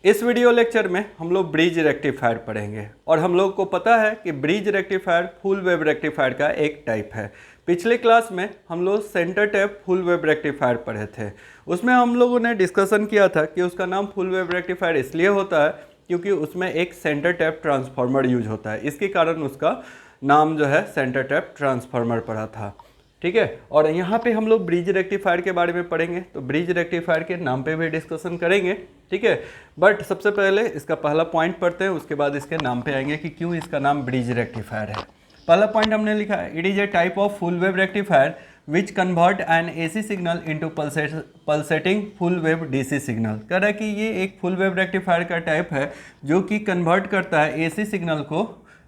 इस video lecture में हम लोग ब्रिज रेक्टिफायर पढ़ेंगे और हम लोग को पता है कि bridge rectifier full wave rectifier का एक टाइप है। पिछले क्लास में हम लोग centre tap full wave rectifier पढ़े थे। उसमें हम लोगों ने डिस्कशन किया था कि उसका नाम फुल वेव रेक्टिफायर इसलिए होता है क्योंकि उसमें एक सेंटर टैप ट्रांसफार्मर यूज होता है, इसके कारण उसका नाम जो है सेंटर टैप ट्रांसफार्मर पड़ा था। ठीक है, और यहाँ पे हम लोग ब्रिज रेक्टिफायर के बारे में पढ़ेंगे, तो ब्रिज रेक्टिफायर के नाम पे भी डिस्कशन करेंगे। ठीक है, बट सबसे पहले इसका पहला पॉइंट पढ़ते हैं, उसके बाद इसके नाम पे आएंगे कि क्यों इसका नाम ब्रिज रेक्टिफायर है। पहला पॉइंट हमने लिखा है, it is a type of full wave rectifier which convert N AC signal into pulsating full wave DC signal. कह रहा है कि ये एक फुल वेव रेक्टिफायर का टाइप है जो कि कन्वर्ट करता है AC सिग्नल को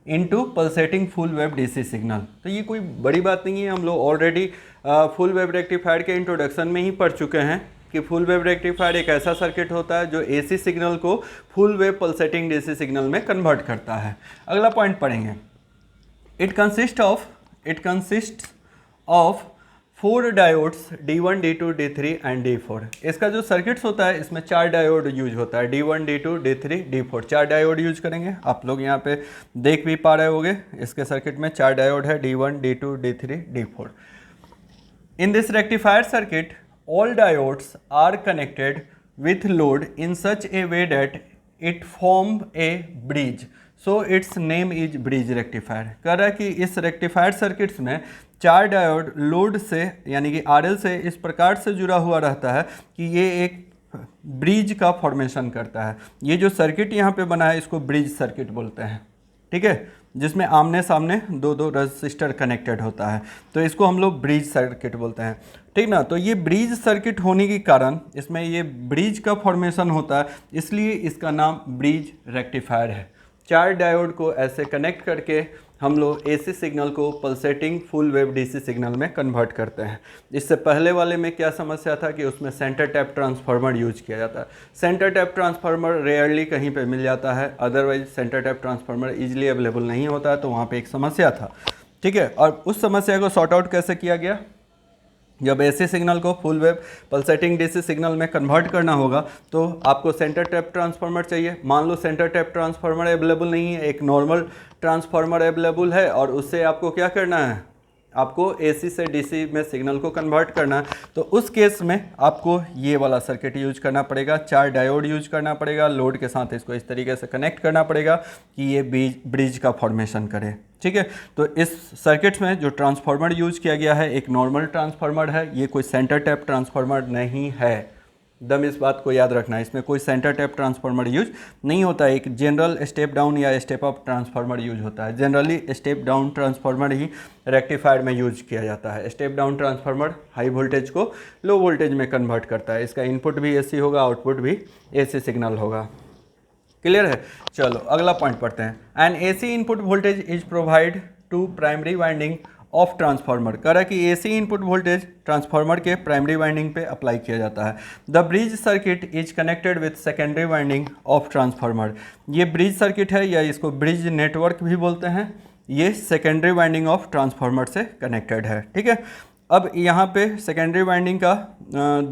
into pulsating full wave DC signal. तो ये कोई बड़ी बात नहीं है, हम लोग ऑलरेडी फुल वेव रेक्टिफायर के इंट्रोडक्शन में ही पढ़ चुके हैं कि फुल वेव रेक्टिफायर एक ऐसा सर्किट होता है जो AC सिग्नल को full wave pulsating DC signal में कन्वर्ट करता है। अगला पॉइंट पढ़ेंगे, it consist of 4 diodes D1, D2, D3 and D4। इसका जो सर्किट्स होता है इसमें 4 डायोड यूज होता है, D1, D2, D3, D4, 4 diode use करेंगे। आप लोग यहाँ पे देख भी पा रहे होंगे, इसके सर्किट में 4 डायोड है, D1, D2, D3, D4। In this rectifier circuit all diodes are connected with load in such a way that it form a bridge, so its name is bridge rectifier. कह रहा है कि इस rectifier circuits में 4 diode load से यानी कि RL से इस प्रकार से जुड़ा हुआ रहता है कि ये एक ब्रिज का फॉर्मेशन करता है। ये जो सर्किट यहाँ पे बना है इसको ब्रिज सर्किट बोलते हैं। ठीक है, जिसमें आमने सामने दो रेजिस्टर कनेक्टेड होता है, तो इसको हम लोग ब्रिज सर्किट बोलते हैं। ठीक ना, तो ये ब्रिज सर्किट होने के कारण इसमें ये ब्रिज का फॉर्मेशन होता है, इसलिए इसका नाम ब्रिज रेक्टिफायर है। 4 डायोड को ऐसे कनेक्ट करके हम लोग AC सिग्नल को pulsating full wave DC signal में कन्वर्ट करते हैं। इससे पहले वाले में क्या समस्या था कि उसमें सेंटर टैप ट्रांसफार्मर यूज किया जाता है। सेंटर टैप ट्रांसफार्मर रेयरली कहीं पे मिल जाता है, otherwise centre tap transformer easily available नहीं होता है, तो वहाँ पे एक समस्या था। ठीक है, और उस समस्या को सॉर्ट आउट कैसे किया गया, जब AC सिग्नल को full wave pulsating DC signal में कन्वर्ट करना होगा तो आपको सेंटर टैप ट्रांसफार्मर चाहिए। मान लो सेंटर टैप ट्रांसफार्मर अवेलेबल नहीं है, एक नॉर्मल ट्रांसफार्मर अवेलेबल है, और उससे आपको क्या करना है, आपको AC से DC में सिग्नल को कन्वर्ट करना है। तो उस केस में आपको ये वाला सर्किट यूज करना पड़ेगा, 4 डायोड यूज करना पड़ेगा, लोड के साथ इसको इस तरीके से कनेक्ट करना पड़ेगा कि ये ब्रिज का फॉर्मेशन करे। ठीक है, तो इस सर्किट में जो ट्रांसफार्मर यूज किया गया है एक नॉर्मल ट्रांसफार्मर है, ये कोई सेंटर टैप ट्रांसफार्मर नहीं है। दम इस बात को याद रखना है, इसमें कोई सेंटर टैप ट्रांसफार्मर यूज नहीं होता है। एक जनरल स्टेप डाउन या स्टेप अप ट्रांसफार्मर यूज होता है। जनरली स्टेप डाउन ट्रांसफार्मर ही रेक्टिफायर में यूज किया जाता है। Step down transformer high voltage को लो वोल्टेज में कन्वर्ट करता है। इसका इनपुट भी AC होगा, आउटपुट भी AC सिग्नल होगा। क्लियर है, चलो अगला पॉइंट पढ़ते हैं। An AC input voltage is provide to primary winding of transformer. कह रहा है कि AC इनपुट वोल्टेज ट्रांसफार्मर के प्राइमरी वाइंडिंग पे अप्लाई किया जाता है। The bridge circuit is connected with secondary winding of transformer. ये ब्रिज सर्किट है या इसको ब्रिज नेटवर्क भी बोलते हैं, ये सेकेंडरी वाइंडिंग ऑफ ट्रांसफार्मर से कनेक्टेड है। ठीक है, अब यहाँ पे सेकेंडरी वाइंडिंग का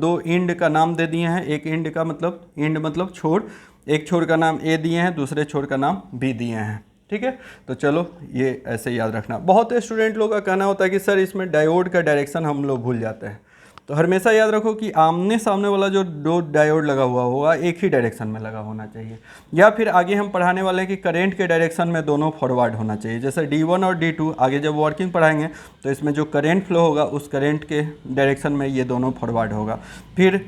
2 इंड का नाम दे दिए हैं। एक इंड का मतलब, इंड मतलब छोर, एक छोर का नाम A दिए हैं, दूसरे छोर का नाम B दिए हैं। ठीक है, तो चलो ये ऐसे याद रखना। बहुत स्टूडेंट लोग का कहना होता है कि सर इसमें डायोड का डायरेक्शन हम लोग भूल जाते हैं, तो हमेशा याद रखो कि आमने सामने वाला जो 2 डायोड लगा हुआ होगा एक ही डायरेक्शन में लगा होना चाहिए, या फिर आगे हम पढ़ाने वाले हैं कि करंट के डायरेक्शन में दोनों फॉरवर्ड होना चाहिए। जैसे D1 और D2 आगे जब वर्किंग पढ़ाएंगे तो इसमें जो करंट फ्लो होगा उस करंट के डायरेक्शन में ये दोनों फॉरवर्ड होगा। फिर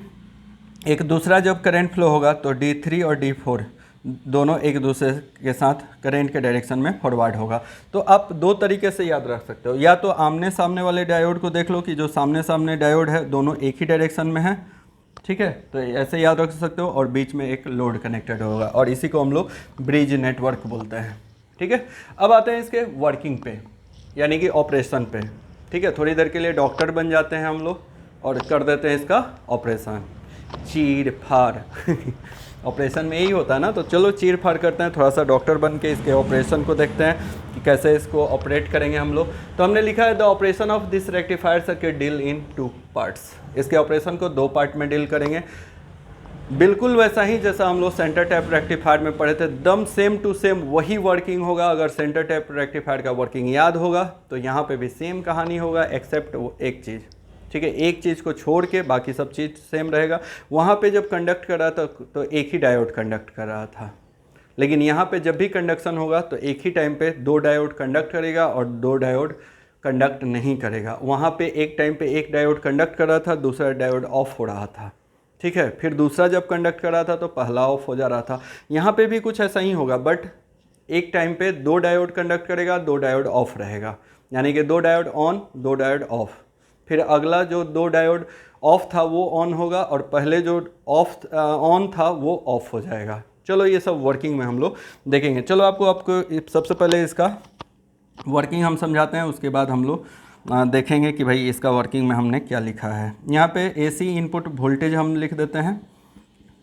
एक दूसरा जब करंट फ्लो होगा तो D3 और D4 दोनों एक दूसरे के साथ करंट के डायरेक्शन में फॉरवर्ड होगा। तो आप 2 तरीके से याद रख सकते हो, या तो आमने सामने वाले डायोड को देख लो कि जो सामने सामने डायोड है दोनों एक ही डायरेक्शन में है। ठीक है, तो ऐसे याद रख सकते हो, और बीच में एक लोड कनेक्टेड होगा, और इसी को हम लोग ब्रिज नेटवर्क बोलते हैं। ठीक है, अब आते हैं इसके वर्किंग पे यानी कि ऑपरेशन पे। ठीक है, थोड़ी देर के लिए डॉक्टर बन जाते हैं हम लोग और कर देते हैं इसका ऑपरेशन, चीर फाड़ ऑपरेशन में यही होता है ना, तो चलो चीर फाड़ करते हैं, थोड़ा सा डॉक्टर बन के इसके ऑपरेशन को देखते हैं कि कैसे इसको ऑपरेट करेंगे हम लोग। तो हमने लिखा है the operation of this rectifier circuit deal in 2 parts. इसके ऑपरेशन को 2 पार्ट में डील करेंगे। बिल्कुल वैसा ही जैसा हम लोग सेंटर टैप रेक्टिफायर में पढ़े थे, दम सेम टू सेम वही वर्किंग होगा। अगर सेंटर टैप रेक्टिफायर का वर्किंग याद होगा तो यहाँ पे भी सेम कहानी होगा, एक्सेप्ट वो एक चीज़, ठीक है, एक चीज़ को छोड़ के बाकी सब चीज़ सेम रहेगा। वहाँ पे जब कंडक्ट कर रहा था तो एक ही डायोड कंडक्ट कर रहा था, लेकिन यहाँ पे जब भी कंडक्शन होगा तो एक ही टाइम पे दो डायोड कंडक्ट करेगा और दो डायोड कंडक्ट नहीं करेगा। वहाँ पे एक टाइम पे एक डायोड कंडक्ट कर रहा था, दूसरा डायोड ऑफ हो रहा था, ठीक है, फिर दूसरा जब कंडक्ट कर रहा था तो पहला ऑफ हो जा रहा था। यहाँ पे भी कुछ ऐसा ही होगा, बट एक टाइम पे दो डायोड कंडक्ट करेगा, दो डायोड ऑफ रहेगा, यानी कि दो डायोड ऑन दो डायोड ऑफ। फिर अगला जो दो डायोड ऑफ था वो ऑन होगा और पहले जो ऑफ ऑन था वो ऑफ हो जाएगा। चलो ये सब वर्किंग में हम लोग देखेंगे। चलो आपको सबसे पहले इसका वर्किंग हम समझाते हैं, उसके बाद हम लोग देखेंगे कि भाई इसका वर्किंग में हमने क्या लिखा है। यहाँ पे एसी इनपुट वोल्टेज हम लिख देते हैं,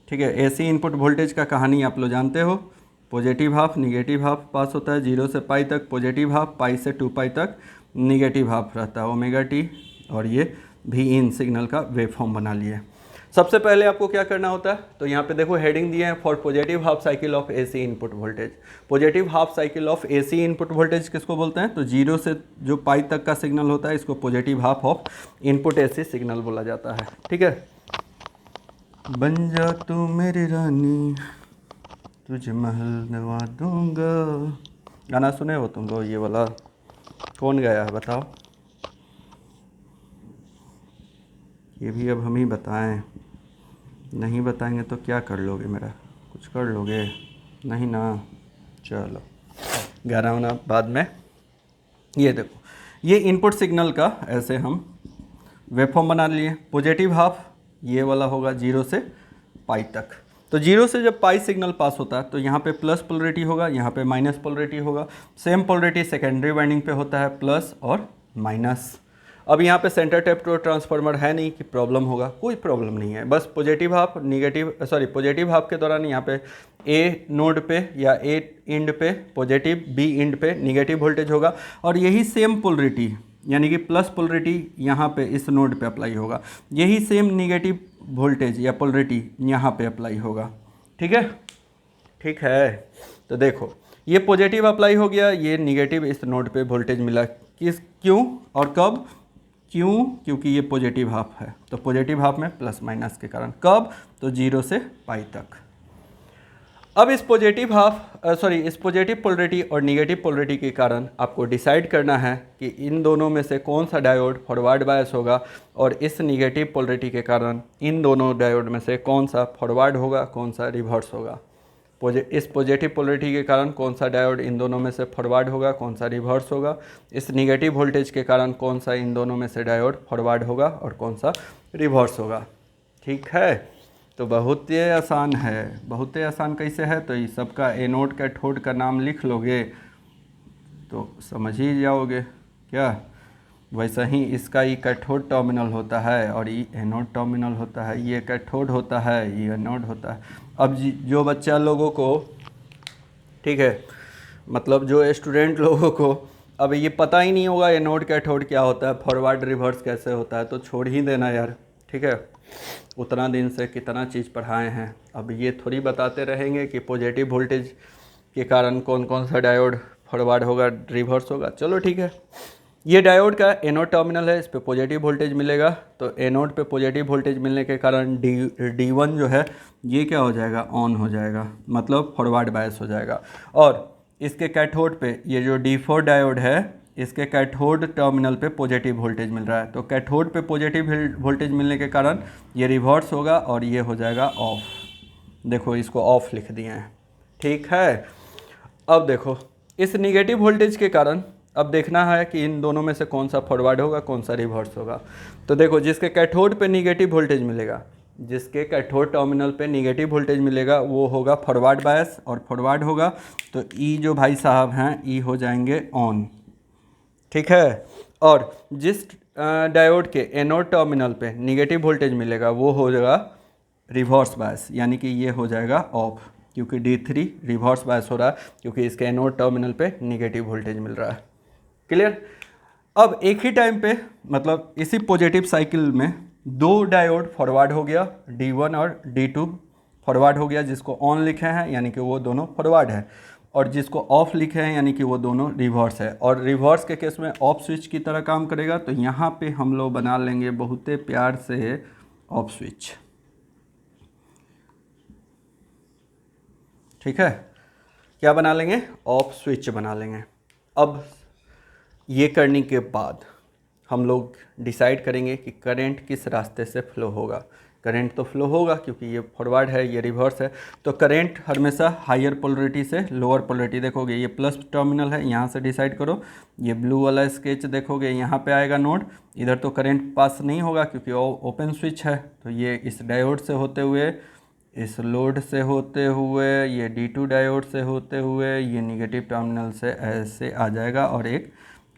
ठीक है। एसी इनपुट वोल्टेज का कहानी आप लोग जानते हो, positive half negative half past होता है, 0 से पाई तक पॉजिटिव हाफ, पाई से 2 पाई तक निगेटिव हाफ रहता है, ओमेगा टी, और ये भी इन सिग्नल का वेव फॉर्म बना लिए। सबसे पहले आपको क्या करना होता है, तो यहाँ पे देखो हेडिंग दिए हैं, for positive half cycle of AC input voltage. Positive half cycle of AC input voltage किसको बोलते हैं, तो 0 से जो पाई तक का सिग्नल होता है इसको positive half of input AC signal बोला जाता है, ठीक है। बन जा तू मेरी रानी तुझे महल नवा दूंगा, गाना सुने हो तुम लोग ये वाला, कौन गाया है बताओ, ये भी अब हम ही बताएं, नहीं बताएंगे तो क्या कर लोगे, मेरा कुछ कर लोगे नहीं ना। चलो गाना वाना बाद में। ये देखो ये इनपुट सिग्नल का ऐसे हम वेवफॉर्म बना लिए। पॉजिटिव हाफ ये वाला होगा 0 से पाई तक, तो 0 से जब पाई सिग्नल पास होता है तो यहाँ पे प्लस पोलरिटी होगा, यहाँ पे माइनस पोलरिटी होगा। सेम पोलरिटी सेकेंडरी वाइंडिंग पे होता है, प्लस और माइनस। अब यहाँ पे सेंटर टैप टू ट्रांसफार्मर है नहीं कि प्रॉब्लम होगा, कोई प्रॉब्लम नहीं है, बस पॉजिटिव हाफ पॉजिटिव हाफ के दौरान यहाँ पे ए नोड पे या ए इंड पे पॉजिटिव, बी इंड पे निगेटिव वोल्टेज होगा, और यही सेम पोलरिटी यानी कि प्लस पोलरिटी यहाँ पे इस नोड पे अप्लाई होगा, यही सेम निगेटिव वोल्टेज या पोलरिटी यहाँ पे अप्लाई होगा, ठीक है, ठीक है। तो देखो ये पॉजिटिव अप्लाई हो गया, ये निगेटिव इस नोड पे वोल्टेज मिला, क्यों और कब, क्यों, क्योंकि ये पॉजिटिव हाफ है, तो पॉजिटिव हाफ में प्लस माइनस के कारण, कब, तो 0 से पाई तक। अब इस पॉजिटिव इस पॉजिटिव पोलरिटी और निगेटिव पोलरिटी के कारण आपको डिसाइड करना है कि इन दोनों में से कौन सा डायोड फॉरवर्ड बायस होगा, और इस निगेटिव पोलरिटी के कारण इन दोनों डायोड में से कौन सा फॉरवर्ड होगा, कौन सा रिवर्स होगा। इस पॉजिटिव पोलरिटी के कारण कौन सा डायोड इन दोनों में से फॉरवर्ड होगा, कौन सा रिवर्स होगा। इस निगेटिव वोल्टेज के कारण कौन सा इन दोनों में से डायोड फॉरवर्ड होगा और कौन सा रिवर्स होगा, ठीक है। तो बहुत ही आसान है, बहुत ही आसान कैसे है, तो ये सबका एनोड कैथोड का नाम लिख लोगे तो समझ ही जाओगे क्या। वैसा ही इसका ये कैथोड टर्मिनल होता है और ये एनोड टर्मिनल होता है, ये कैथोड होता है, ये एनोड होता है। अब जो बच्चा लोगों को, ठीक है, मतलब जो स्टूडेंट लोगों को अब ये पता ही नहीं होगा एनोड कैथोड क्या होता है, फॉरवर्ड रिवर्स कैसे होता है, तो छोड़ ही देना यार, ठीक है। उतना दिन से कितना चीज़ पढ़ाए हैं, अब ये थोड़ी बताते रहेंगे कि पॉजिटिव वोल्टेज के कारण कौन कौन सा डायोड फॉरवर्ड होगा, रिवर्स होगा। चलो ठीक है, ये डायोड का एनोड टर्मिनल है, इस पे पॉजिटिव वोल्टेज मिलेगा, तो एनोड पे पॉजिटिव वोल्टेज मिलने के कारण D1 जो है ये क्या हो जाएगा, ऑन हो जाएगा, मतलब फॉरवर्ड बायस हो जाएगा। और इसके कैथोड पे ये जो D4 डायोड है, इसके कैथोड टर्मिनल पे पॉजिटिव वोल्टेज मिल रहा है, तो कैथोड पे पॉजिटिव वोल्टेज मिलने के कारण ये रिवर्स होगा और ये हो जाएगा ऑफ। देखो इसको ऑफ लिख दिए हैं, ठीक है। अब देखो इस निगेटिव वोल्टेज के कारण अब देखना है कि इन दोनों में से कौन सा फॉरवर्ड होगा, कौन सा रिवर्स होगा। तो देखो जिसके कैथोड पे निगेटिव वोल्टेज मिलेगा, जिसके कैथोड टर्मिनल पे निगेटिव वोल्टेज मिलेगा वो होगा फॉरवर्ड बायस, और फॉरवर्ड होगा तो ई जो भाई साहब हैं ई हो जाएंगे ऑन, ठीक है। और जिस डायोड के एनोड टर्मिनल पे निगेटिव वोल्टेज मिलेगा वो हो जाएगा रिवर्स बायस, यानी कि ये हो जाएगा ऑफ, क्योंकि D3 रिवर्स बायस हो रहा है क्योंकि इसके एनोड टर्मिनल पे निगेटिव वोल्टेज मिल रहा है। क्लियर। अब एक ही टाइम पे मतलब इसी पॉजिटिव साइकिल में दो डायोड फॉरवर्ड हो गया, D1 और D2 फॉरवर्ड हो गया, जिसको ऑन लिखे हैं यानी कि वो दोनों फॉरवर्ड है, और जिसको ऑफ लिखे हैं यानी कि वो दोनों रिवर्स है। और रिवर्स के केस में ऑफ स्विच की तरह काम करेगा। तो यहाँ पे हम लोग बना लेंगे बहुत प्यार से ऑफ स्विच। ठीक है, क्या बना लेंगे? ऑफ स्विच बना लेंगे। अब ये करने के बाद हम लोग डिसाइड करेंगे कि करंट किस रास्ते से फ्लो होगा। करंट तो फ्लो होगा क्योंकि ये फॉरवर्ड है, ये रिवर्स है, तो करंट हमेशा हायर पोलरिटी से लोअर पोलरिटी। देखोगे ये प्लस टर्मिनल है, यहाँ से डिसाइड करो। ये ब्लू वाला स्केच देखोगे, यहाँ पे आएगा नोड, इधर तो करंट पास नहीं होगा क्योंकि ओपन स्विच है। तो ये इस डायोड से होते हुए, इस लोड से होते हुए, ये D2 डायोड से होते हुए, ये निगेटिव टर्मिनल से ऐसे आ जाएगा और एक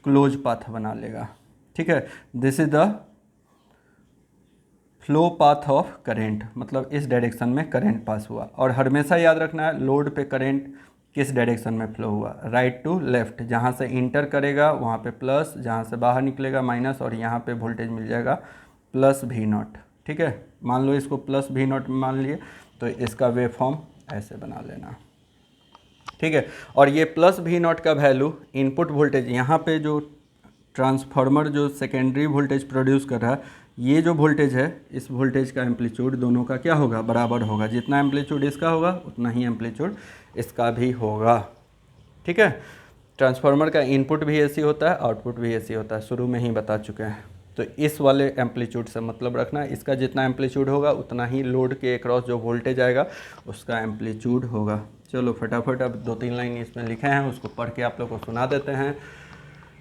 क्लोज पाथ बना लेगा। ठीक है, this is the flow path of current, मतलब इस डायरेक्शन में करंट पास हुआ। और हमेशा याद रखना है लोड पे करंट किस डायरेक्शन में फ्लो हुआ, राइट टू लेफ्ट। जहाँ से इंटर करेगा वहाँ पे प्लस, जहाँ से बाहर निकलेगा माइनस, और यहाँ पे वोल्टेज मिल जाएगा प्लस V0। ठीक है, मान लो इसको प्लस V0 मान लिए, तो इसका वेव फॉर्म ऐसे बना लेना। ठीक है, और ये प्लस V0 का वैल्यू इनपुट वोल्टेज, यहाँ पे जो ट्रांसफार्मर जो सेकेंडरी वोल्टेज प्रोड्यूस कर रहा है, ये जो वोल्टेज है, इस वोल्टेज का एम्पलीट्यूड दोनों का क्या होगा? बराबर होगा। जितना एम्पलीट्यूड इसका होगा उतना ही एम्पलीट्यूड इसका भी होगा। ठीक है, ट्रांसफार्मर का इनपुट भी AC होता है, आउटपुट भी AC होता है, शुरू में ही बता चुके हैं। तो इस वाले एम्पलीट्यूड से मतलब रखना, इसका जितना एम्पलीट्यूड होगा उतना ही लोड के अक्रॉस जो वोल्टेज आएगा उसका एम्पलीट्यूड होगा। चलो फटाफट अब 2-3 लाइन इसमें लिखे हैं, उसको पढ़ के आप लोग को सुना देते हैं।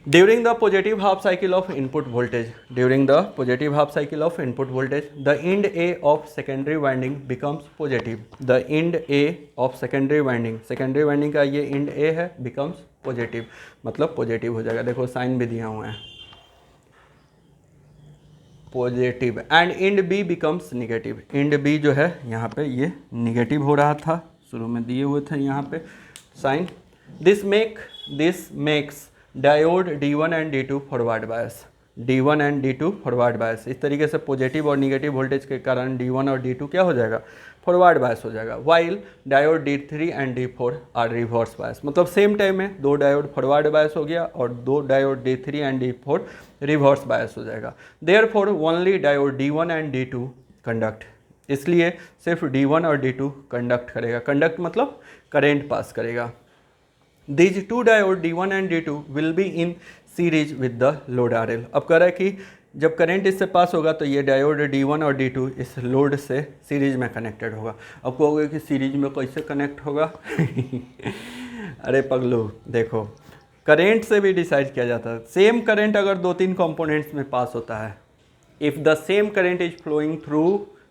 During the positive half cycle of input voltage, during the positive half cycle of input voltage, the end A of secondary winding becomes positive. The end A of secondary winding का ये end A है, becomes positive, मतलब positive हो जाएगा। देखो sign भी दिया हुआ है, positive. And end B becomes negative. end B जो है यहाँ पे ये निगेटिव हो रहा था, शुरू में दिए हुए थे यहाँ पे sine. This makes diode D1 and D2 forward bias, D1 and D2 forward bias. इस तरीके से पॉजिटिव और निगेटिव वोल्टेज के कारण D1 और D2 क्या हो जाएगा? फॉरवर्ड बायस हो जाएगा। While diode D3 and D4 are reverse bias, मतलब सेम टाइम में 2 डायोड फॉरवर्ड बायस हो गया और 2 diode D3 and D4 reverse bias हो जाएगा। Therefore only diode D1 and D2 conduct, इसलिए सिर्फ D1 और D2 कंडक्ट करेगा। कंडक्ट मतलब करेंट पास करेगा। These two diode D1 and D2 will be in series with the load RL। अब कह रहा है कि जब करंट इससे पास होगा तो ये डायोड D1 और D2 इस लोड से सीरीज में कनेक्टेड होगा। अब कहोगे कि सीरीज में कैसे कनेक्ट होगा? अरे पगलू देखो, करंट से भी डिसाइड किया जाता है। सेम करंट अगर 2-3 कंपोनेंट्स में पास होता है, if the same current is flowing through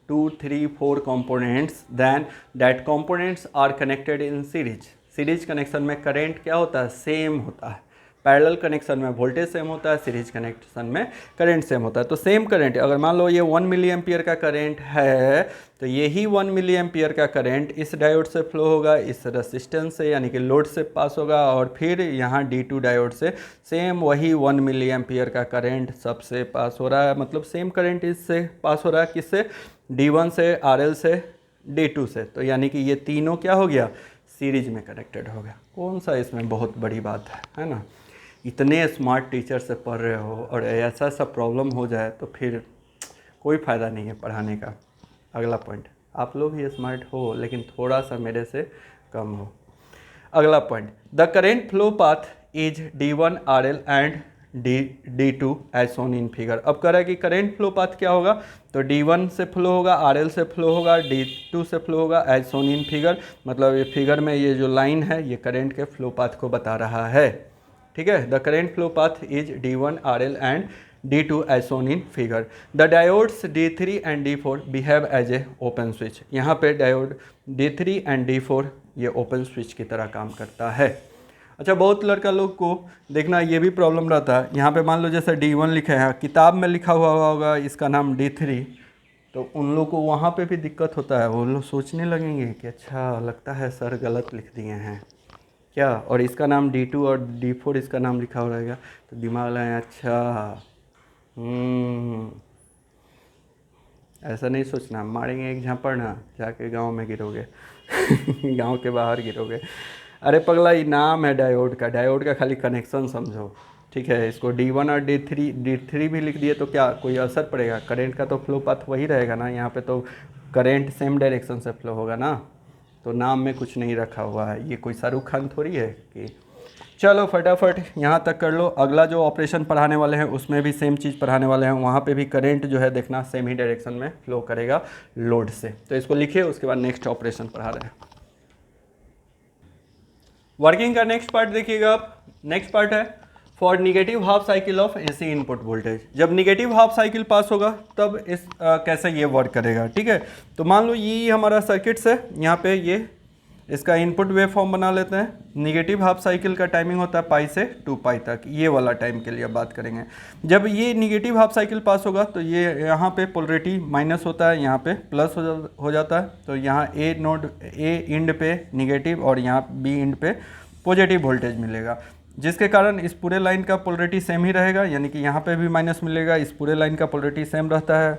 2, 3, 4 components, then that components are connected in series। Series connection में करंट क्या होता है? सेम होता है। पैरेलल कनेक्शन में वोल्टेज सेम होता है, सीरीज कनेक्शन में करंट सेम होता है। तो सेम करंट, अगर मान लो ये 1 मिली एम्पियर का करंट है, तो यही 1 मिली एम्पियर का करंट इस डायोड से फ्लो होगा, इस रेसिस्टेंस से यानी कि लोड से पास होगा, और फिर यहाँ D2 डायोड से सेम वही 1 मिली एम्पियर का करंट सबसे पास हो रहा है। मतलब सेम करंट इससे पास हो रहा है, किससे? D1 से, RL से, D2 से। तो यानी कि ये तीनों क्या हो गया? सीरीज में कनेक्टेड हो गया। कौन सा इसमें बहुत बड़ी बात है ना? इतने स्मार्ट टीचर से पढ़ रहे हो और ऐसा सा प्रॉब्लम हो जाए तो फिर कोई फ़ायदा नहीं है पढ़ाने का। अगला पॉइंट, आप लोग ही स्मार्ट हो लेकिन थोड़ा सा मेरे से कम हो। अगला point, the current flow path is D1 RL and D2 as shown in figure. अब कह रहा है कि करेंट फ्लो पाथ क्या होगा? तो D1 से फ्लो होगा, RL से फ्लो होगा, D2 से फ्लो होगा एज शोन इन फिगर। मतलब ये फिगर में ये जो लाइन है ये करेंट के फ्लो पाथ को बता रहा है। ठीक है, the current flow path is D1 RL and D2 as shown in figure. The diodes D3 and D4 behave as a open switch. यहाँ पे डायोड D3 एंड D4 ये ओपन स्विच की तरह काम करता है। अच्छा, बहुत लड़का लोग को देखना ये भी प्रॉब्लम रहता है। यहाँ पे मान लो जैसे D1 लिखा है, किताब में लिखा हुआ होगा इसका नाम D3, तो उन लोग को वहाँ पे भी दिक्कत होता है। वो लोग सोचने लगेंगे कि अच्छा लगता है सर गलत लिख दिए हैं क्या, और इसका नाम D2 और D4 इसका नाम लिखा हो रहेगा। तो दिमाग लगाए, अच्छा ऐसा नहीं सोचना मारेंगे एक झापड़ ना जाके गांव में गिरोगे गांव के बाहर गिरोगे। अरे पगला, ये नाम है डायोड का खाली कनेक्शन समझो, ठीक है। इसको D1 और D3 भी लिख दिए तो क्या कोई असर पड़ेगा? करंट का तो फ्लो पाथ वही रहेगा ना, यहाँ पे तो करंट सेम डायरेक्शन से फ्लो होगा ना। तो नाम में कुछ नहीं रखा हुआ है, ये कोई शाहरुख खान थोड़ी है कि। चलो फटाफट यहाँ तक कर लो। अगला जो ऑपरेशन पढ़ाने वाले हैं उसमें भी सेम चीज़ पढ़ाने वाले हैं, वहाँ पे भी करंट जो है देखना सेम ही डायरेक्शन में फ्लो करेगा लोड से। तो इसको लिखिए, उसके बाद नेक्स्ट ऑपरेशन पढ़ा रहे हैं। वर्किंग का नेक्स्ट पार्ट देखिएगा आप। नेक्स्ट पार्ट है for negative half cycle of AC input voltage. जब निगेटिव हाफ साइकिल पास होगा तब इस कैसे ये वर्क करेगा, ठीक है। तो मान लो ये हमारा सर्किट्स है, यहाँ पे ये इसका इनपुट वेव फॉर्म बना लेते हैं। निगेटिव हाफ साइकिल का टाइमिंग होता है पाई से 2 पाई तक, ये वाला टाइम के लिए बात करेंगे। जब ये निगेटिव हाफ साइकिल पास होगा तो ये यहाँ पे पोलरिटी माइनस होता है, यहाँ पे प्लस हो जाता है। तो यहाँ ए इंड पे निगेटिव और यहाँ बी इंड पे पॉजिटिव वोल्टेज मिलेगा, जिसके कारण इस पूरे लाइन का पोलरिटी सेम ही रहेगा, यानी कि यहाँ पे भी माइनस मिलेगा, इस पूरे लाइन का पोलरिटी सेम रहता है,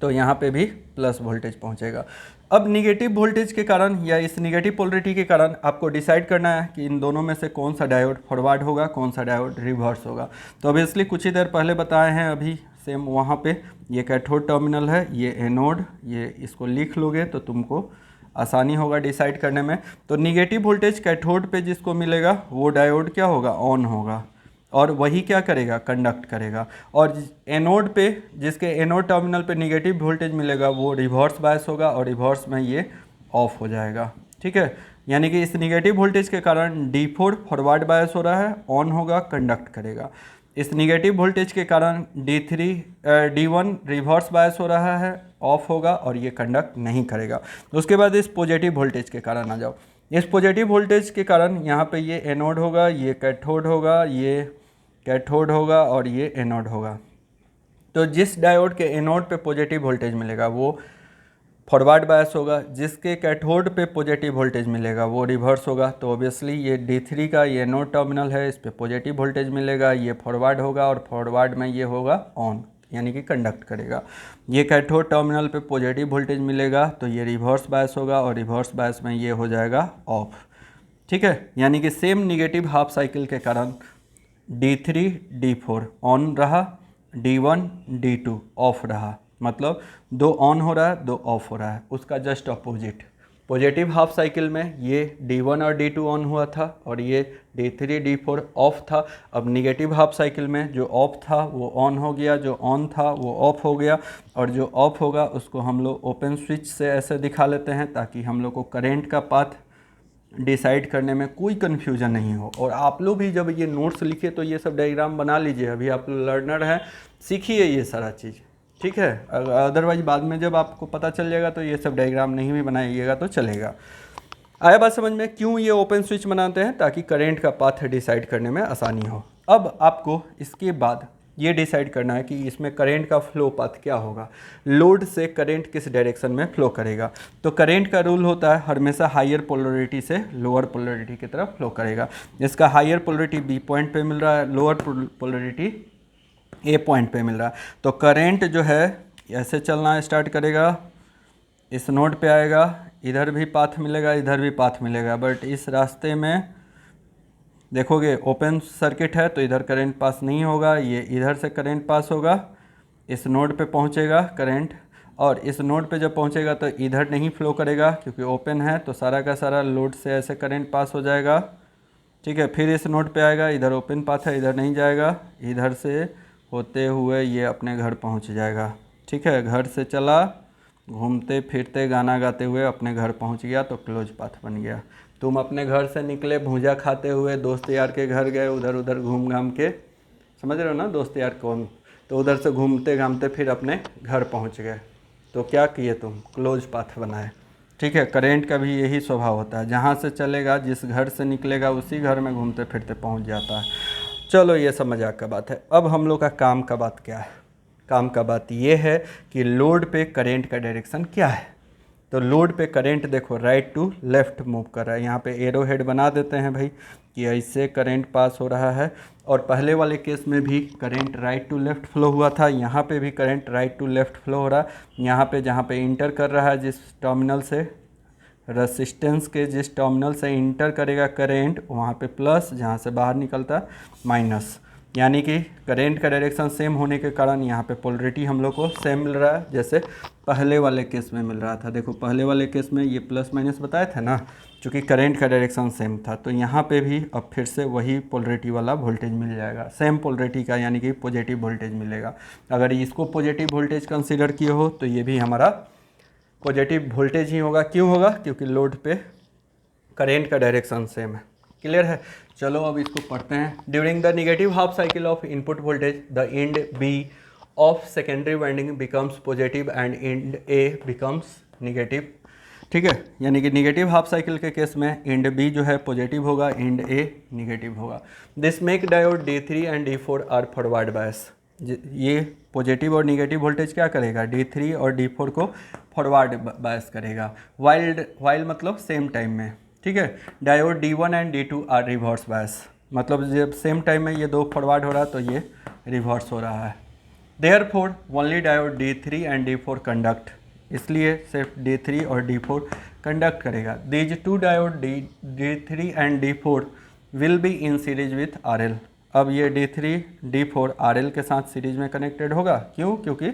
तो यहाँ पे भी प्लस वोल्टेज पहुँचेगा। अब निगेटिव वोल्टेज के कारण या इस निगेटिव पोलरिटी के कारण आपको डिसाइड करना है कि इन दोनों में से कौन सा डायोड फॉरवर्ड होगा, कौन सा डायोड रिवर्स होगा। तो ऑब्वियसली कुछ ही देर पहले बताए हैं, अभी सेम वहाँ पे ये कैथोड टर्मिनल है, ये एनोड, ये इसको लिख लोगे तो तुमको आसानी होगा डिसाइड करने में। तो निगेटिव वोल्टेज कैथोड पे जिसको मिलेगा वो डायोड क्या होगा, ऑन होगा, और वही क्या करेगा, कंडक्ट करेगा। और एनोड पे जिसके एनोड टर्मिनल पे निगेटिव वोल्टेज मिलेगा वो रिवर्स बायस होगा, और रिवर्स में ये ऑफ हो जाएगा, ठीक है। यानी कि इस निगेटिव वोल्टेज के कारण D4 फॉरवर्ड बायस हो रहा है, ऑन होगा, कंडक्ट करेगा। इस निगेटिव वोल्टेज के कारण D1 रिवर्स बायस हो रहा है, ऑफ होगा, और ये कंडक्ट नहीं करेगा। उसके बाद इस पॉजिटिव वोल्टेज के कारण आ जाओ। इस पॉजिटिव वोल्टेज के कारण यहाँ पे ये एनोड होगा, ये कैथोड होगा, ये कैथोड होगा, और ये एनोड होगा। तो जिस डायोड के एनोड पे पॉजिटिव वोल्टेज मिलेगा वो फॉरवर्ड बायस होगा, जिसके कैथोड पे पॉजिटिव वोल्टेज मिलेगा वो रिवर्स होगा। तो ऑब्वियसली ये D3 का ये एनोड टर्मिनल है, इस पे पॉजिटिव वोल्टेज मिलेगा, ये फॉरवर्ड होगा, और फॉरवर्ड में ये होगा ऑन, यानी कि कंडक्ट करेगा। ये कैथोड टर्मिनल पे पॉजिटिव वोल्टेज मिलेगा तो ये रिवर्स बायस होगा, और रिवर्स बायस में ये हो जाएगा ऑफ, ठीक है। यानी कि सेम निगेटिव हाफ साइकिल के कारण D3 D4 ऑन रहा, D1 D2 ऑफ रहा, मतलब 2 ऑन हो रहा है, 2 ऑफ हो रहा है। उसका just opposite positive half cycle में ये D1 और D2 ऑन हुआ था, और ये D3 D4 ऑफ था। अब निगेटिव हाफ साइकिल में जो ऑफ था वो ऑन हो गया, जो ऑन था वो ऑफ हो गया, और जो ऑफ होगा उसको हम लोग ओपन स्विच से ऐसे दिखा लेते हैं ताकि हम लोग को करेंट का पाथ डिसाइड करने में कोई कन्फ्यूजन नहीं हो। और आप लोग भी जब ये नोट्स लिखे तो ये सब डायग्राम बना लीजिए, अभी आप लर्नर हैं, सीखिए ये सारा चीज़, ठीक है। अदरवाइज बाद में जब आपको पता चल जाएगा तो ये सब डायग्राम नहीं भी बनाइएगा तो चलेगा। आया बात समझ में, क्यों ये ओपन स्विच बनाते हैं? ताकि करंट का पाथ डिसाइड करने में आसानी हो। अब आपको इसके बाद ये डिसाइड करना है कि इसमें करंट का फ्लो पाथ क्या होगा, लोड से करंट किस डायरेक्शन में फ्लो करेगा। तो करंट का रूल होता है हमेशा हायर पोलरिटी से लोअर पोलरिटी की तरफ फ्लो करेगा। इसका हायर पोलरिटी B पॉइंट पे मिल रहा है, लोअर पोलरिटी A पॉइंट पे मिल रहा है। तो करंट जो है ऐसे चलना स्टार्ट करेगा, इस नोड पे आएगा, इधर भी पाथ मिलेगा, इधर भी पाथ मिलेगा, बट इस रास्ते में देखोगे ओपन सर्किट है तो इधर करंट पास नहीं होगा, ये इधर से करंट पास होगा, इस नोड पे पहुंचेगा करंट, और इस नोड पे जब पहुंचेगा तो इधर नहीं फ्लो करेगा क्योंकि ओपन है, तो सारा का सारा लोड से ऐसे करंट पास हो जाएगा, ठीक है। फिर इस नोड पे आएगा, इधर ओपन पाथ है, इधर नहीं जाएगा, इधर से होते हुए ये अपने घर पहुंच जाएगा, ठीक है। घर से चला, घूमते फिरते गाना गाते हुए अपने घर पहुंच गया, तो क्लोज पाथ बन गया। तुम अपने घर से निकले भूजा खाते हुए, दोस्त यार के घर गए, उधर उधर घूम घाम के, समझ रहे हो ना दोस्त यार कौन, तो उधर से घूमते घामते फिर अपने घर पहुंच गए, तो क्या किए तुम, क्लोज पाथ बनाए, ठीक है। करंट का भी यही स्वभाव होता है, जहाँ से चलेगा, जिस घर से निकलेगा उसी घर में घूमते फिरते पहुँच जाता है। चलो ये सब मजाक का बात है। अब हम लोग का काम का बात क्या है? काम का बात ये है कि लोड पे करंट का डायरेक्शन क्या है। तो लोड पे करंट देखो राइट टू लेफ्ट मूव कर रहा है। यहाँ पे एरो हेड बना देते हैं भाई कि ऐसे करंट पास हो रहा है। और पहले वाले केस में भी current right to left flow हुआ था, यहाँ पे भी current right to left flow हो रहा है। यहाँ पे जहाँ पे इंटर कर रहा है जिस टर्मिनल से, रेसिस्टेंस के जिस टर्मिनल से इंटर करेगा करंट, वहाँ पे प्लस, जहाँ से बाहर निकलता माइनस। यानी कि करंट का डायरेक्शन सेम होने के कारण यहाँ पे पोलरिटी हम लोग को सेम मिल रहा है जैसे पहले वाले केस में मिल रहा था। देखो पहले वाले केस में ये प्लस माइनस बताया था ना, चूँकि करंट का डायरेक्शन सेम था, तो यहाँ पे भी अब फिर से वही पोलरिटी वाला वोल्टेज मिल जाएगा, सेम पोलरिटी का, यानी कि पॉजिटिव वोल्टेज मिलेगा। अगर इसको पॉजिटिव वोल्टेज कंसिडर किए हो तो ये भी हमारा पॉजिटिव वोल्टेज ही होगा। क्यों होगा? क्योंकि लोड पे करेंट का डायरेक्शन सेम है। क्लियर है? चलो अब इसको पढ़ते हैं। During the negative half cycle of input voltage the end B of secondary winding becomes positive and end A becomes negative. ठीक है, यानी कि नेगेटिव हाफ साइकिल के केस में इंड बी जो है पॉजिटिव होगा, इंड ए नेगेटिव होगा। This make diode D3 and D4 are forward bias. ये पॉजिटिव और नेगेटिव वोल्टेज क्या करेगा? D3 और D4 को फॉरवर्ड बायस करेगा। वाइल मतलब सेम टाइम में। ठीक है, diode D1 and D2 are reverse bias, मतलब जब सेम टाइम में ये दो फॉरवर्ड हो रहा है तो ये रिवर्स हो रहा है। Therefore only diode D3 and D4 conduct, इसलिए सिर्फ D3 और D4 कंडक्ट करेगा। These two diode D3 and D4 will be in series with RL। अब ये D3 D4 RL के साथ सीरीज में कनेक्टेड होगा। क्यों? क्योंकि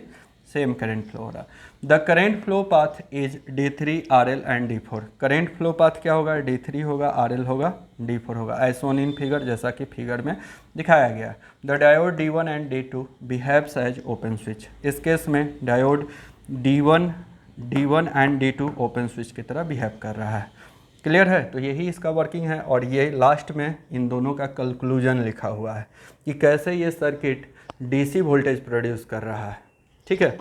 सेम करंट फ्लो हो रहा है। The current flow path is D3 RL and D4। Current flow path क्या होगा? D3 होगा, RL होगा, D4 होगा, एज शोन इन फिगर, जैसा कि फिगर में दिखाया गया। The diode D1 and D2 behaves as open switch. इस केस में diode D1 and D2 open switch की तरह बिहेव कर रहा है। क्लियर है? तो यही इसका वर्किंग है और ये लास्ट में इन दोनों का कंक्लूजन लिखा हुआ है कि कैसे ये सर्किट डीसी वोल्टेज प्रोड्यूस कर रहा है। ठीक है,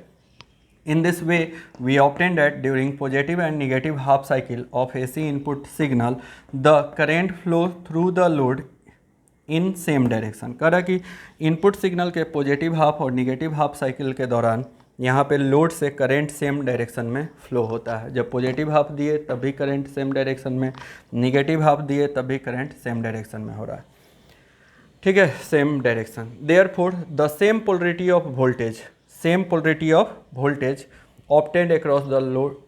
in this way we obtain that during positive and negative half cycle of AC input signal the current flow through the load in same direction. कह रहा कि इनपुट सिग्नल के positive half और नेगेटिव हाफ साइकिल के दौरान यहाँ पे load से करंट सेम डायरेक्शन में फ्लो होता है। जब पॉजिटिव हाफ दिए तब भी करंट सेम डायरेक्शन में, नेगेटिव हाफ दिए तब भी करंट सेम डायरेक्शन में हो रहा है। ठीक है, same direction. Therefore the same polarity of voltage, same polarity of voltage obtained across the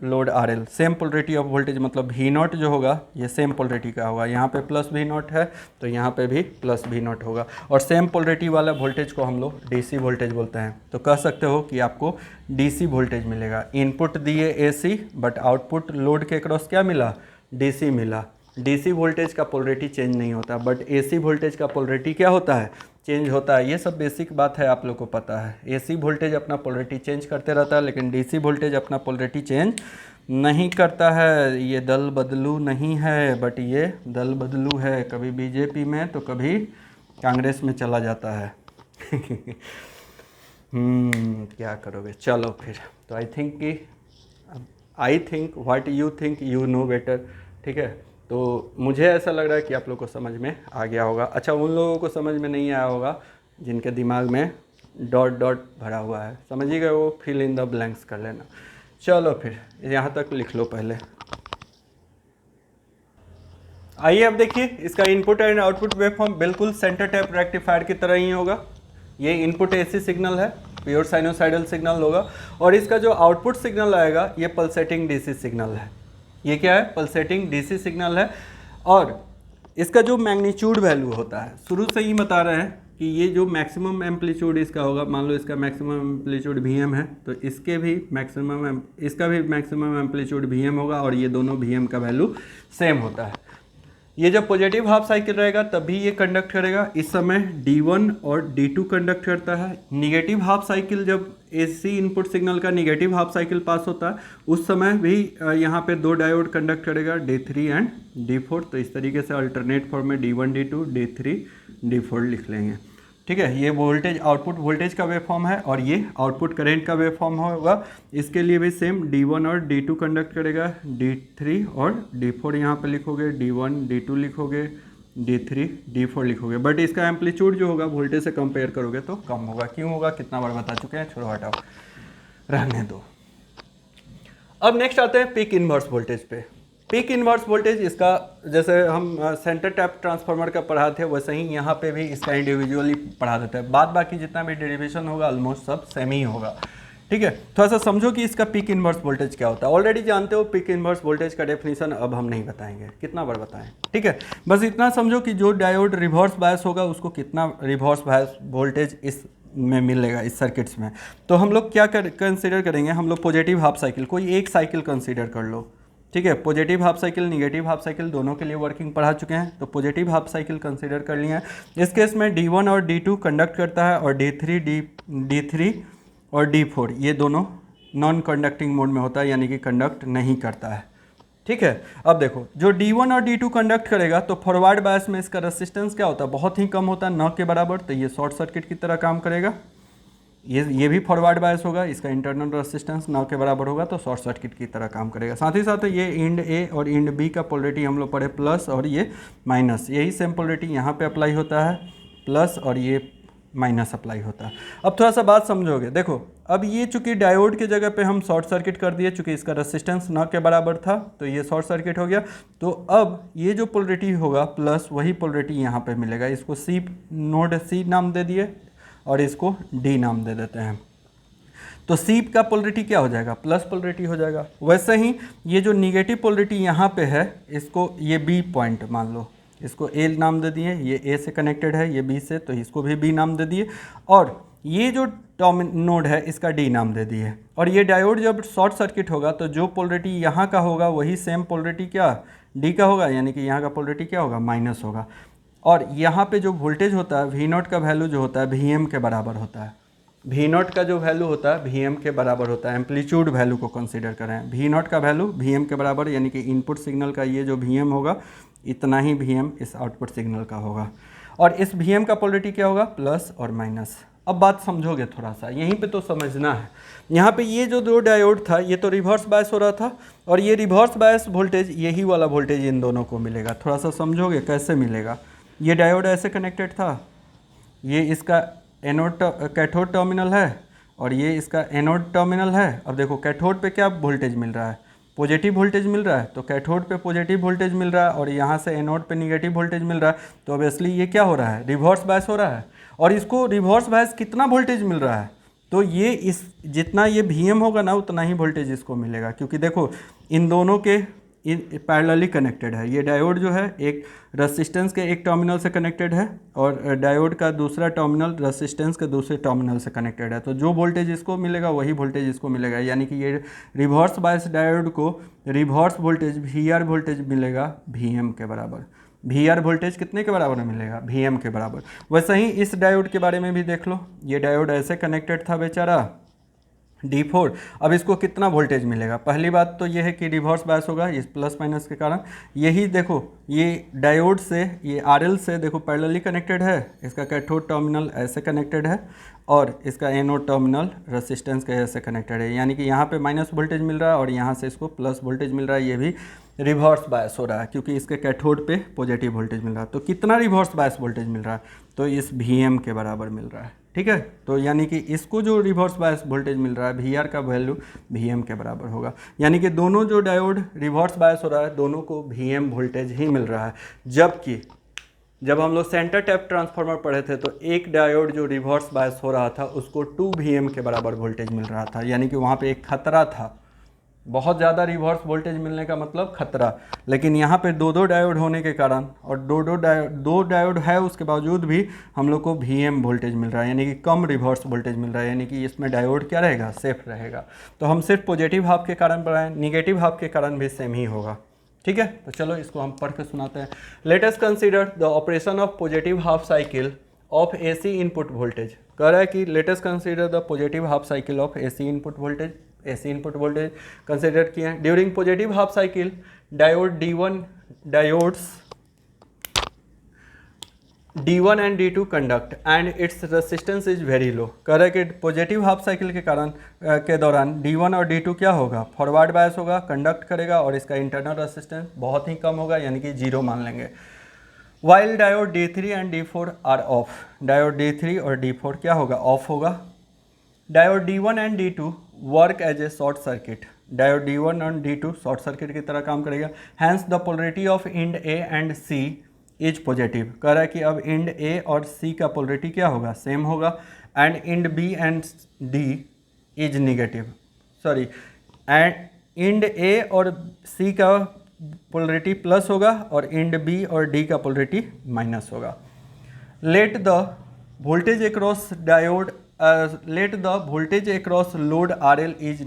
load RL। Same polarity of voltage मतलब V0 जो होगा ये सेम पोलरिटी का होगा। यहाँ पे प्लस V0 है तो यहाँ पे भी प्लस V0 होगा। और सेम पोलरिटी वाला वोल्टेज को हम लोग DC वोल्टेज बोलते हैं। तो कह सकते हो कि आपको DC वोल्टेज मिलेगा। इनपुट दिए AC बट आउटपुट लोड के अक्रॉस क्या मिला? DC मिला। DC वोल्टेज का पोलरिटी चेंज नहीं होता, बट AC वोल्टेज का पोलरिटी क्या होता है? चेंज होता है। ये सब बेसिक बात है, आप लोग को पता है। AC वोल्टेज अपना पोलरिटी चेंज करते रहता है, लेकिन DC वोल्टेज अपना पोलरिटी चेंज नहीं करता है। ये दल बदलू नहीं है, बट ये दल बदलू है। कभी BJP में तो कभी कांग्रेस में चला जाता है। क्या करोगे? चलो फिर तो I think what you think you know better. ठीक है, तो मुझे ऐसा लग रहा है कि आप लोग को समझ में आ गया होगा। अच्छा, उन लोगों को समझ में नहीं आया होगा जिनके दिमाग में डॉट डॉट भरा हुआ है, समझिए गए, वो फिल इन द ब्लैंक्स कर लेना। चलो फिर यहाँ तक लिख लो पहले। आइए अब देखिए, इसका इनपुट एंड आउटपुट वेवफॉर्म बिल्कुल सेंटर टैप रेक्टिफायर की तरह ही होगा। ये इनपुट AC सिग्नल है, प्योर साइनोसाइडल सिग्नल होगा, और इसका जो आउटपुट सिग्नल आएगा ये पल्सेटिंग DC सिग्नल है। ये क्या है? पल्सेटिंग DC सिग्नल है। और इसका जो मैग्नीट्यूड वैल्यू होता है, शुरू से ही बता रहे हैं कि ये जो मैक्सिमम एम्पलीट्यूड इसका होगा, मान लो इसका मैक्सिमम एम्पलीट्यूड Vm है, तो इसका भी मैक्सिमम एम्पलीट्यूड Vm होगा, और ये दोनों Vm का वैल्यू सेम होता है। ये जब पॉजिटिव हाफ साइकिल रहेगा तभी ये कंडक्ट करेगा। इस समय D1 और D2 कंडक्ट करता है। नेगेटिव हाफ साइकिल जब AC इनपुट सिग्नल का नेगेटिव हाफ साइकिल पास होता है उस समय भी यहाँ पे दो डायोड कंडक्ट करेगा, D3 एंड D4। तो इस तरीके से अल्टरनेट फॉर्म में D1 D2 D3 D4 लिख लेंगे। ठीक है, ये वोल्टेज आउटपुट वोल्टेज का वेवफॉर्म है और ये आउटपुट करंट का वेवफॉर्म होगा। इसके लिए भी सेम D1 और D2 कंडक्ट करेगा, D3 और D4 यहाँ पे लिखोगे, D1 D2 लिखोगे, D3 D4 लिखोगे। बट इसका एम्पलीट्यूड जो होगा वोल्टेज से कंपेयर करोगे तो कम होगा। क्यों होगा? कितना बार बता चुके हैं, छोड़ो हटाओ, रहने दो। अब नेक्स्ट आते हैं पीक इनवर्स वोल्टेज पे। पीक इनवर्स वोल्टेज इसका जैसे हम सेंटर टैप ट्रांसफार्मर का पढ़ा थे वैसे ही यहाँ पे भी इसका इंडिविजुअली पढ़ा देते हैं। बाद बाकी जितना भी डेरिवेशन होगा ऑलमोस्ट सब सेम ही होगा, ठीक है। थोड़ा सा समझो कि इसका पीक इनवर्स वोल्टेज क्या होता है। ऑलरेडी जानते हो पीक इनवर्स वोल्टेज का डेफिनेशन, अब हम नहीं बताएंगे, कितना बार बताएं, ठीक है। बस इतना समझो कि जो डायोड रिवर्स बायस होगा उसको कितना रिवर्स बायस वोल्टेज इस में मिलेगा इस सर्किट्स में। तो हम लोग क्या कंसिडर करेंगे, हम लोग पॉजिटिव हाफ साइकिल, कोई एक साइकिल कंसिडर कर लो, ठीक है। Positive half cycle negative half cycle दोनों के लिए वर्किंग पढ़ा चुके हैं, तो पॉजिटिव हाफ साइकिल कंसिडर कर लिया है। इस केस में D1 और D2 कंडक्ट करता है और D3 और D4 ये दोनों नॉन कंडक्टिंग मोड में होता है, यानी कि कंडक्ट नहीं करता है, ठीक है। अब देखो जो D1 और D2 कंडक्ट करेगा तो फॉरवर्ड बायस में इसका रेसिस्टेंस क्या होता है, बहुत ही कम होता है, न के बराबर, तो ये शॉर्ट सर्किट की तरह काम करेगा। ये भी फॉरवर्ड बायस होगा, इसका इंटरनल रेसिस्टेंस न के बराबर होगा तो शॉर्ट सर्किट की तरह काम करेगा। साथ ही साथ ये इंड ए और इंड बी का पोलरिटी हम लोग पढ़े प्लस और ये माइनस, यही सेम पोलरिटी यहाँ पे अप्लाई होता है, प्लस और ये माइनस अप्लाई होता है। अब थोड़ा सा बात समझोगे, देखो अब ये चूंकि डायोड की जगह पे हम शॉर्ट सर्किट कर दिए, चूंकि इसका रेसिस्टेंस न के बराबर था तो ये शॉर्ट सर्किट हो गया। तो अब ये जो पोलरिटी होगा प्लस वही पोलरिटी यहाँ पे मिलेगा, इसको नोड सी नाम दे दिए और इसको डी नाम दे देते हैं। तो सी का पोलरिटी क्या हो जाएगा, प्लस पोलरिटी हो जाएगा। वैसे ही ये जो निगेटिव पोलरिटी यहाँ पे है इसको ये बी पॉइंट मान लो, इसको ए नाम दे दिए, ये ए से कनेक्टेड है, ये बी से, तो इसको भी बी नाम दे दिए। और ये जो नोड है इसका डी नाम दे दिए। और ये डायोड जब शॉर्ट सर्किट होगा तो जो पोलरिटी यहाँ का होगा वही सेम पोलरिटी क्या डी का होगा, यानी कि यहाँ का पोलरिटी क्या होगा, माइनस होगा। और यहाँ पे जो वोल्टेज होता है V0 का वैल्यू जो होता है Vm के बराबर होता है। V0 का जो वैल्यू होता है Vm के बराबर होता है। एम्पलीट्यूड वैल्यू को कंसीडर करें, V0 का वैल्यू Vm के बराबर, यानी कि इनपुट सिग्नल का ये जो Vm होगा इतना ही Vm इस आउटपुट सिग्नल का होगा। और इस Vm का पोलरिटी क्या होगा, प्लस और माइनस। अब बात समझोगे थोड़ा सा, यहीं पे तो समझना है। यहाँ पे ये जो दो डायोड था ये तो रिवर्स बायस हो रहा था, और ये रिवर्स बायस वोल्टेज यही वाला वोल्टेज इन दोनों को मिलेगा। थोड़ा सा समझोगे कैसे मिलेगा। ये डायोड ऐसे कनेक्टेड था, ये इसका कैथोड टर्मिनल है और ये इसका एनोड टर्मिनल है। अब देखो कैथोड पे क्या वोल्टेज मिल रहा है, पॉजिटिव वोल्टेज मिल रहा है, तो कैथोड पे पॉजिटिव वोल्टेज मिल रहा है और यहाँ से एनोड पे निगेटिव वोल्टेज मिल रहा है। तो ऑब्वियसली ये क्या हो रहा है, रिवर्स बायस हो रहा है। और इसको रिवर्स बायस कितना वोल्टेज मिल रहा है, तो ये इस जितना ये Vm होगा ना उतना ही वोल्टेज इसको मिलेगा, क्योंकि देखो इन दोनों के पैरेलली कनेक्टेड है। ये डायोड जो है एक रेसिस्टेंस के एक टर्मिनल से कनेक्टेड है और डायोड का दूसरा टर्मिनल रेसिस्टेंस के दूसरे टर्मिनल से कनेक्टेड है। तो जो वोल्टेज इसको मिलेगा वही वोल्टेज इसको मिलेगा, यानी कि ये रिवर्स बायस डायोड को रिवर्स वोल्टेज VR वोल्टेज मिलेगा Vm के बराबर। VR वोल्टेज कितने के बराबर मिलेगा, Vm के बराबर। वैसे ही इस डायोड के बारे में भी देख लो, ये डायोड ऐसे कनेक्टेड था बेचारा D4। अब इसको कितना वोल्टेज मिलेगा, पहली बात तो ये है कि रिवर्स बायस होगा इस प्लस माइनस के कारण। यही देखो ये डायोड से ये RL से देखो पैरेलली कनेक्टेड है, इसका कैथोड टर्मिनल ऐसे कनेक्टेड है और इसका एनोड टर्मिनल रेसिस्टेंस के ऐसे कनेक्टेड है, यानी कि यहाँ पे माइनस वोल्टेज मिल रहा है और यहाँ से इसको प्लस वोल्टेज मिल रहा है। ये भी रिवर्स बायस हो रहा है क्योंकि इसके कैथोड पे पॉजिटिव वोल्टेज मिल रहा है। तो कितना रिवर्स बायस वोल्टेज मिल रहा है, तो इस Vm के बराबर मिल रहा है, ठीक है। तो यानी कि इसको जो रिवर्स बायस वोल्टेज मिल रहा है VR का वैल्यू Vm के बराबर होगा, यानी कि दोनों जो डायोड रिवर्स बायस हो रहा है दोनों को Vm वोल्टेज ही मिल रहा है। जबकि जब हम लोग सेंटर टैप ट्रांसफार्मर पढ़े थे तो एक डायोड जो रिवर्स बायस हो रहा था उसको 2 Vm के बराबर वोल्टेज मिल रहा था, यानी कि वहाँ पे एक खतरा था, बहुत ज़्यादा रिवर्स वोल्टेज मिलने का मतलब खतरा। लेकिन यहाँ पे दो डायोड होने के कारण और दो डायोड है उसके बावजूद भी हम लोग को Vm वोल्टेज मिल रहा है, यानी कि कम रिवर्स वोल्टेज मिल रहा है, यानी कि इसमें डायोड क्या रहेगा, सेफ रहेगा। तो हम सिर्फ पॉजिटिव हाफ के कारण पढ़ाएं, निगेटिव हाफ के कारण भी सेम ही होगा, ठीक है। तो चलो इसको हम पढ़ के सुनाते हैं। Let us consider the operation of positive half cycle of AC input voltage. कह रहा है कि let us consider the positive half cycle of AC input voltage. AC input voltage consider किए हैं। During positive half cycle diodes D1 and D2 conduct and it's resistance is very low. कह रहा है कि पॉजिटिव हाफ साइकिल के दौरान D1 और D2 क्या होगा, फॉरवर्ड बायस होगा, कंडक्ट करेगा और इसका इंटरनल रेसिस्टेंस बहुत ही कम होगा, यानी कि 0 मान लेंगे। While diode D3 and D4 are off. Diode D3 और D4 क्या होगा, ऑफ होगा। Diode D1 and D2 work as a short circuit. Diode D1 और D2 शॉर्ट सर्किट की तरह काम करेगा। Hence the polarity of end A and C is positive. कह रहा है कि अब इंड ए और सी का पोलरिटी क्या होगा, सेम होगा। And end B and D is negative, sorry, and end A और सी का पोलरिटी प्लस होगा और इंड बी और डी का पोलरिटी माइनस होगा। Let the voltage across diode let the voltage across load RL is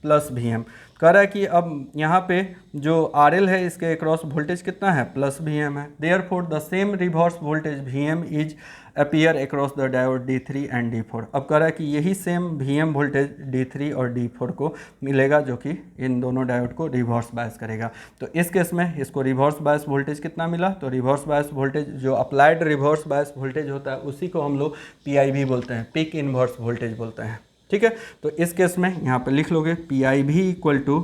plus VM। कह रहा है कि अब यहाँ पे जो RL है इसके अक्रॉस वोल्टेज कितना है, प्लस VM है। Therefore the same reverse voltage VM is appear across the diode D3 and D4। अब कह रहा है कि यही सेम VM वोल्टेज D3 और D4 को मिलेगा जो कि इन दोनों डायोड को रिवर्स बायस करेगा। तो इस केस में इसको रिवर्स बायस वोल्टेज कितना मिला, तो रिवर्स बायस वोल्टेज जो अप्लाइड रिवर्स बायस वोल्टेज होता है उसी को हम लोग PIV बोलते हैं, पीक इनवर्स वोल्टेज बोलते हैं। ठीक है, तो इस केस में यहाँ पर लिख लोगे PIV इक्वल टू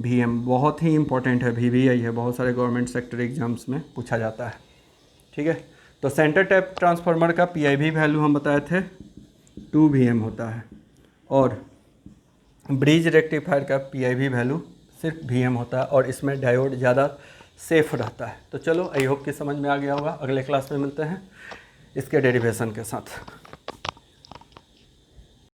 VM। बहुत ही इंपॉर्टेंट है, VVI है, बहुत सारे गवर्नमेंट सेक्टर एग्जाम्स में पूछा जाता है। ठीक है, तो सेंटर टैप ट्रांसफार्मर का PIV वैल्यू हम बताए थे 2 VM होता है और ब्रिज रेक्टिफायर का PIV वैल्यू सिर्फ VM होता है और इसमें डायोड ज़्यादा सेफ रहता है। तो चलो, आई होप कि समझ में आ गया होगा। अगले क्लास में मिलते हैं इसके डेरिवेशन के साथ।